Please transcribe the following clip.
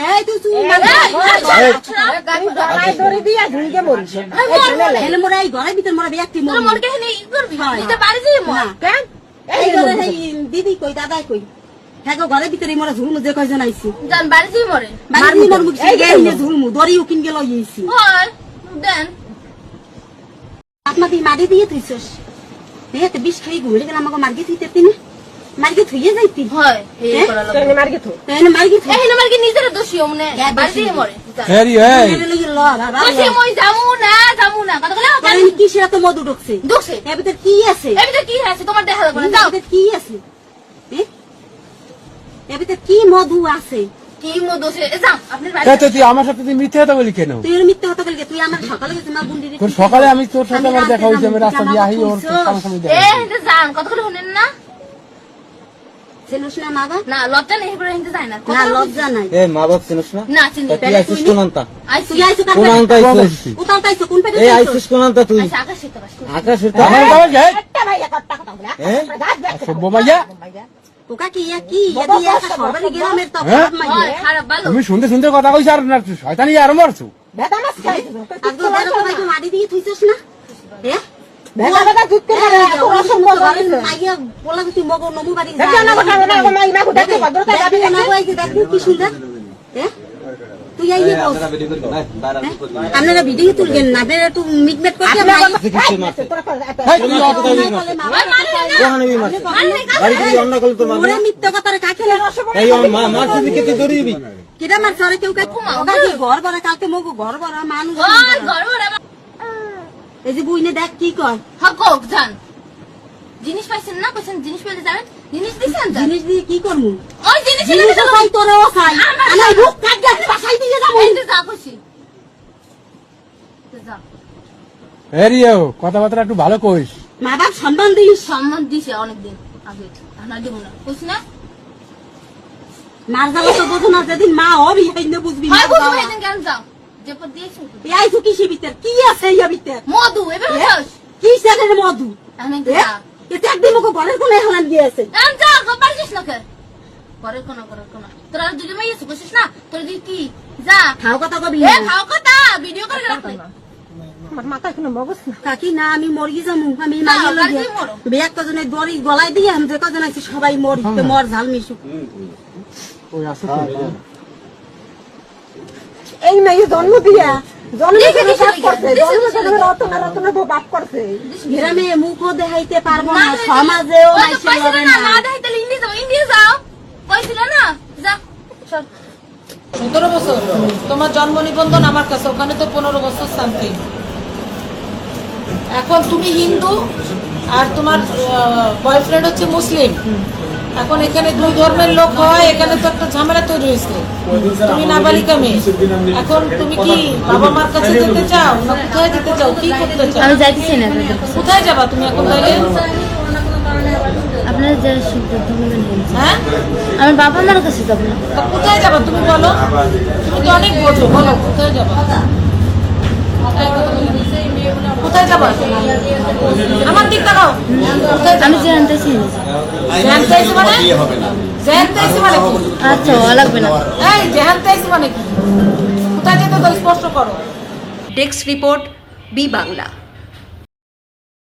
এই তুই তুই গাড়ি ধরে দিয়া ঝুলকে মরিস এলে মোরা এই ঘরের ভিতর মোরা ব্যক্তি মরি মোর কেন ই করবি এটা বাড়ি যাই মোর কেন এই ঘরে এই দিদি কই দাদা কই হ্যাঁ ঘরের ভিতরে মোরা ঝুলমু যে কয়জন আইছি জান বাড়ি যাই মরে বাড়ি মোর মুখ এই গেইনে ঝুলমু দড়ি উকিন গেল ইয়েছি হয় দেন আপনাদি মারি দিয়ে তুইছস দেতে বিষ খাই ঘুরে গেল আমাকে মার্গে থইতে তিনে মার্গে থইয়ে যাইতি হয় এই করা লাগবে তেনে মার্গে থই তেনে মার্গে থই এই মার্গে নিজের দোষী ওমনে বাড়ি যাই মরে হেরি এই কইছে মই যামু না কথা বলে কেন কি সে এত মধু ঢুকছে ঢুকছে এর ভিতর কি আছে এই ভিতরে কি আছে তোমার দেখা যাবে না যাও এর ভিতর কি আছে এর ভিতর কি মধু আছে কি মধু আছে যাও আপনার বাড়ি তো তুই আমার সাথে তুই মিথ্যে কথা বলি কেন তুই এর মিথ্যা কথা বললি তুই আমার সকালে গেছিস মা বুন্ডি তোর সকালে আমি তোর সাথে আমার দেখা হইছে আমি রাস্তা দিয়ে আহি ওর সামনে দেখা এই এটা জান কথা বলে শুনেন না চেনস না মা বাবা না লজ্জা নেই করে হিন্দে যায় না না লজ্জা নাই এ মা বাপ চিনিস না না চিনি তুই আইছিস কোন আনতা আইছি তুই আইছো কোন আনতা আইছিস উতাল তাইছো কোন পেটে এই আইছিস কোন আনতা তুই আইছি আকাশে তো বাস আকাশ আমার বাবা যাই একটা ভাই একটা কথা বলে সব্য ভাইয়া ওকা কি কি এদি একটা সরবারি গ্রামের তো খারাপ মাই হয় খারাপ ভালো তুমি শুনতে শুনতে কথা কইছ আর না শয়তানি আর মারছো বেটা মাছ খাইছো আজকে বেটা ভাই তো মারি দিয়ে থইছস না বেটা বেটা দুধ কে অসম্ভব মাইয়া বলা তুই মগো নমু বাড়ি যা না না মাই না দেখতে ভদ্রতা যাবি না কই কি দেখবি কি সুন্দর তুই আইয়ে বল আপনারা ভিডিও তুলবেন না বেরে একটু মিটমেট করতে মিথ্যা কথা কাকে কেটা মার সরে কেউ ঘর ভরা কালকে মগো ঘর ভরা মানুষ এই যে বুইনে দেখ কি কয় হকক জান জিনিস পাইছেন না কইছেন জিনিস পেলে জানেন জিনিস দিছেন জিনিস দিয়ে কি করমু ওই জিনিস জিনিস চাই তোরেও চাই আমার রূপ কাট গেছে বাসাই দিয়ে যাবো এই যা কইছি যা হেরিও কথাবার্তা একটু ভালো কইস মা বাপ সম্মান দিস সম্মান দিছে অনেকদিন আগে না দেব না কইছ না মার যাবো তো বোঝো না যেদিন মা হবি হাইনে বুঝবি হয় বুঝবো এদিন কেন যাও যে পর দিয়েছো এই তো কিসের ভিতর কি আছে ইয়া ভিতর মধু এবার বস কি সেনের মধু আমি যা এটা একদিন ওকে ঘরের কোনে হালান দিয়েছে আমি যা গোপাল যাস না কে করে কোন তোরা দুজন মাইয়াছ কইছিস না তোর দি কি যা খাও কথা কবি এ খাও কথা ভিডিও করে রাখলে আমার মাথা কোনো মগজ না কাকি না আমি মরগি যামু আমি মাইয়া লই বিয়াক কজনে দড়ি গলায় দিয়ে আমি যে কজন আছি সবাই মরি তো মর ঝাল মিশু ওই আছে তো এই মেয়ে জন্ম দিয়া গ্রামে মুখও দেখাইতে পারবো না সমাজেও না দেখাইতে ইন্ডিয়া যাও কইছিল না যা 17 বছর তোমার জন্ম নিবন্ধন আমার কাছে ওখানে তো 15 বছর শান্তি এখন তুমি হিন্দু আর তোমার বয়ফ্রেন্ড হচ্ছে মুসলিম এখন এখানে দুই ধর্মের লোক হয় এখানে তো একটা ঝামেলা তৈরি হয়েছে তুমি নাবালিকা মেয়ে এখন তুমি কি বাবা মার কাছে যেতে চাও না কোথায় যেতে চাও কি করতে চাও আমি যাইতেছি না কোথায় যাবা তুমি এখন তাইলে আপনারা যে সিদ্ধান্ত নেবেন হ্যাঁ আমার বাবা মার কাছে যাবো না তা কোথায় যাবা তুমি বলো তুমি তো অনেক বোঝো বলো কোথায় যাবা কোথায় যাবা আমার দিক তাকাও আমি জানতেছি জানতেছি মানে জানতেছি মানে কি আচ্ছা লাগবে না এই জানতেছি মানে কি কোথায় যেতে তো স্পষ্ট করো ডেস্ক রিপোর্ট বি বাংলা।